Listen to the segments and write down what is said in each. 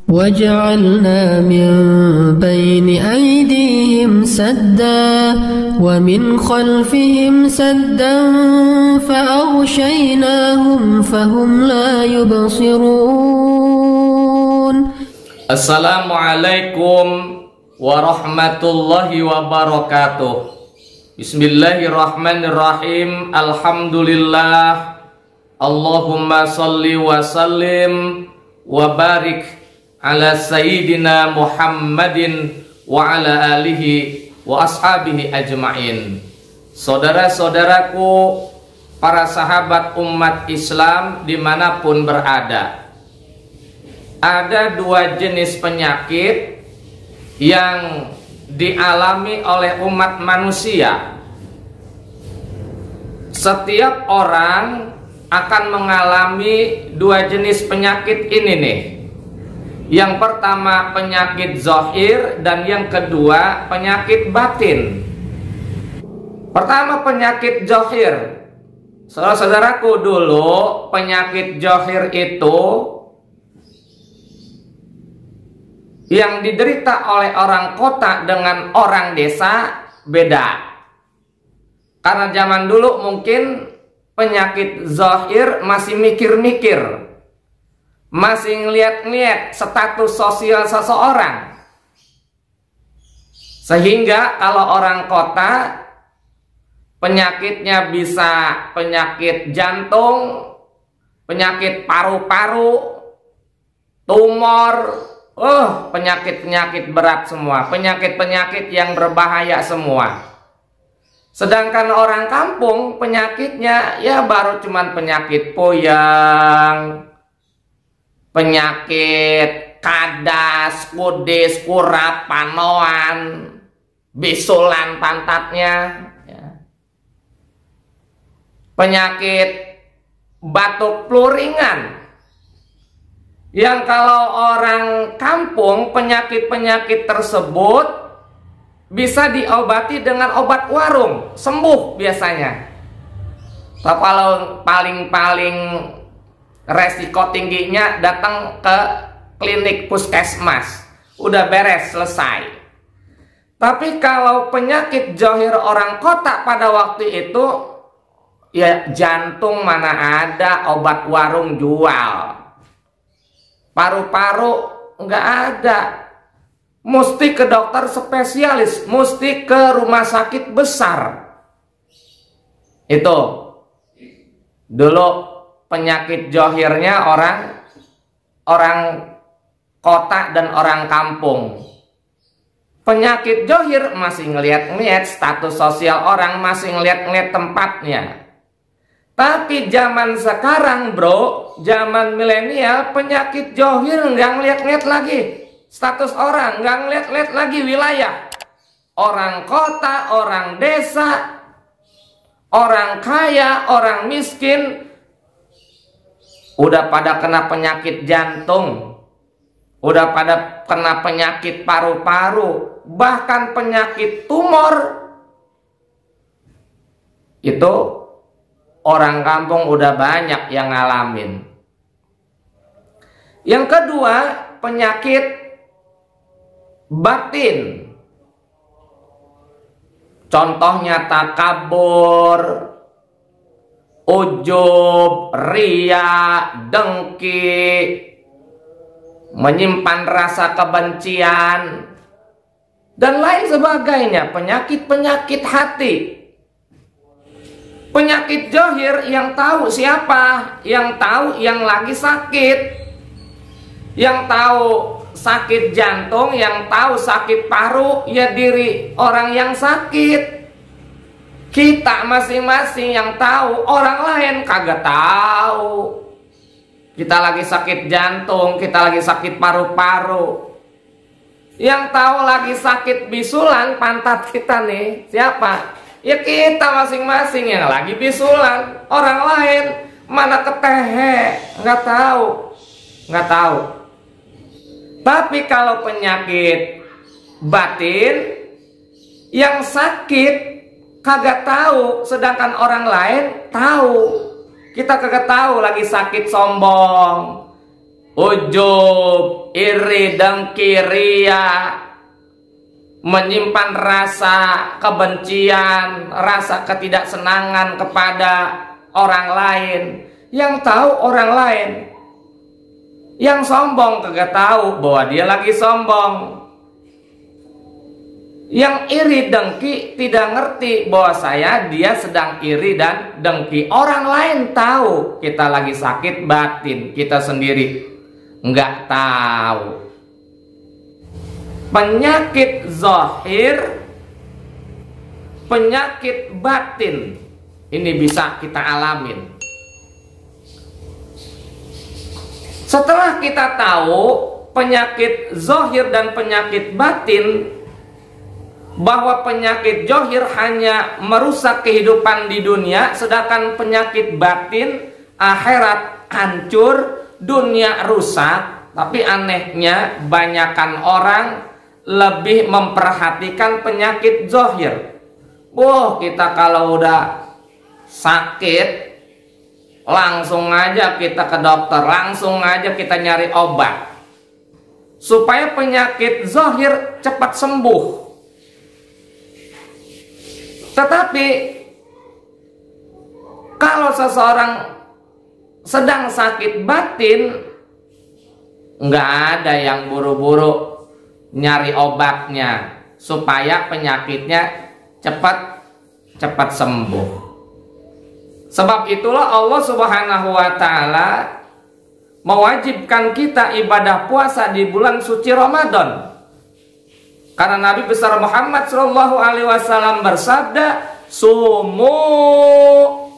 وجعلنا من بين أيديهم سدا ومن خلفهم سدا فأغشيناهم فهم لا يبصرون. Assalamualaikum warahmatullahi wabarakatuh. Bismillahirrahmanirrahim. Alhamdulillah. Allahumma salli wa sallim wa barik ala sayyidina Muhammadin wa ala alihi wa ashabihi ajma'in. Saudara-saudaraku, para sahabat umat Islam dimanapun berada, ada dua jenis penyakit yang dialami oleh umat manusia. Setiap orang akan mengalami dua jenis penyakit ini nih. Yang pertama penyakit zahir dan yang kedua penyakit batin. Pertama penyakit zahir. Saudara-saudaraku, dulu penyakit zahir itu yang diderita oleh orang kota dengan orang desa beda. Karena zaman dulu mungkin penyakit zahir masih mikir-mikir, masih ngeliat-ngeliat status sosial seseorang. Sehingga kalau orang kota penyakitnya bisa penyakit jantung, penyakit paru-paru, tumor, penyakit-penyakit berat semua, penyakit-penyakit yang berbahaya semua. Sedangkan orang kampung penyakitnya ya baru cuman penyakit puyeng, penyakit kadas, kudis, kurap, panoan, bisulan pantatnya, ya. Penyakit batuk flu-ringan, yang kalau orang kampung penyakit-penyakit tersebut bisa diobati dengan obat warung, sembuh biasanya. Tapi kalau paling resiko tingginya datang ke klinik puskesmas, udah beres, selesai. Tapi kalau penyakit zahir orang kota pada waktu itu, ya jantung mana ada obat warung jual, paru-paru nggak ada, mesti ke dokter spesialis, mesti ke rumah sakit besar. Itu dulu penyakit zahirnya orang kota dan orang kampung. Penyakit zahir masih ngeliat-ngeliat status sosial orang, masih ngeliat-ngeliat tempatnya. Tapi zaman sekarang bro, zaman milenial, penyakit zahir nggak ngeliat-ngeliat lagi status orang, nggak ngeliat-ngeliat lagi wilayah. Orang kota, orang desa, orang kaya, orang miskin, udah pada kena penyakit jantung, udah pada kena penyakit paru-paru, bahkan penyakit tumor. Itu orang kampung udah banyak yang ngalamin. Yang kedua, penyakit batin. Contohnya takabur, ujub, ria, dengki, menyimpan rasa kebencian, dan lain sebagainya. Penyakit-penyakit hati. Penyakit zahir yang tahu siapa? Yang tahu yang lagi sakit, yang tahu sakit jantung, yang tahu sakit paru, ya diri orang yang sakit. Kita masing-masing yang tahu, orang lain kagak tahu. Kita lagi sakit jantung, kita lagi sakit paru-paru. Yang tahu lagi sakit bisulan pantat kita nih siapa? Ya kita masing-masing yang lagi bisulan. Orang lain mana ketehe, nggak tahu, nggak tahu. Tapi kalau penyakit batin, yang sakit kagak tahu, sedangkan orang lain tahu. Kita kagak tahu lagi sakit sombong, ujub, iri, dengki, ria, menyimpan rasa kebencian, rasa ketidaksenangan kepada orang lain. Yang tahu orang lain. Yang sombong kagak tahu bahwa dia lagi sombong. Yang iri dengki tidak ngerti bahwa dia sedang iri dan dengki. Orang lain tahu kita lagi sakit batin, kita sendiri nggak tahu. Penyakit zahir, penyakit batin, ini bisa kita alamin. Setelah kita tahu penyakit zahir dan penyakit batin, bahwa penyakit zahir hanya merusak kehidupan di dunia, sedangkan penyakit batin akhirat hancur, dunia rusak. Tapi anehnya banyakan orang lebih memperhatikan penyakit zahir. Kita kalau udah sakit langsung aja kita ke dokter, langsung aja kita nyari obat supaya penyakit zahir cepat sembuh. Tetapi kalau seseorang sedang sakit batin, nggak ada yang buru-buru nyari obatnya supaya penyakitnya cepat sembuh. Sebab itulah Allah Subhanahu wa Ta'ala mewajibkan kita ibadah puasa di bulan suci Ramadan. Karena Nabi besar Muhammad Shallallahu Alaihi Wasallam bersabda, sumu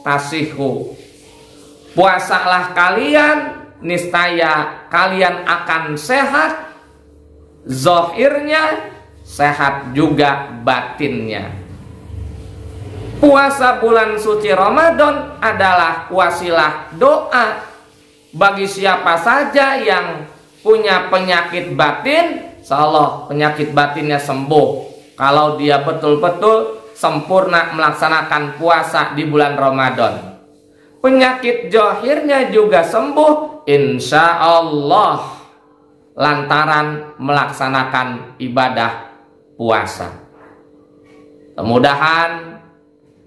tasihu, puasalah kalian, niscaya kalian akan sehat, zahirnya sehat juga batinnya. Puasa bulan suci Ramadan adalah wasilah doa bagi siapa saja yang punya penyakit batin. Insyaallah penyakit batinnya sembuh kalau dia betul-betul sempurna melaksanakan puasa di bulan Ramadan. Penyakit zahirnya juga sembuh insyaallah lantaran melaksanakan ibadah puasa. Mudah-mudahan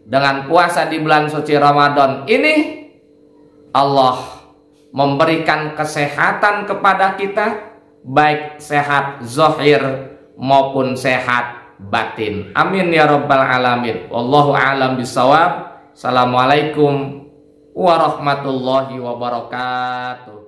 dengan puasa di bulan suci Ramadan ini Allah memberikan kesehatan kepada kita, baik sehat zahir maupun sehat batin. Amin ya rabbal alamin. Wallahu a'lam bishawab. Assalamualaikum warahmatullahi wabarakatuh.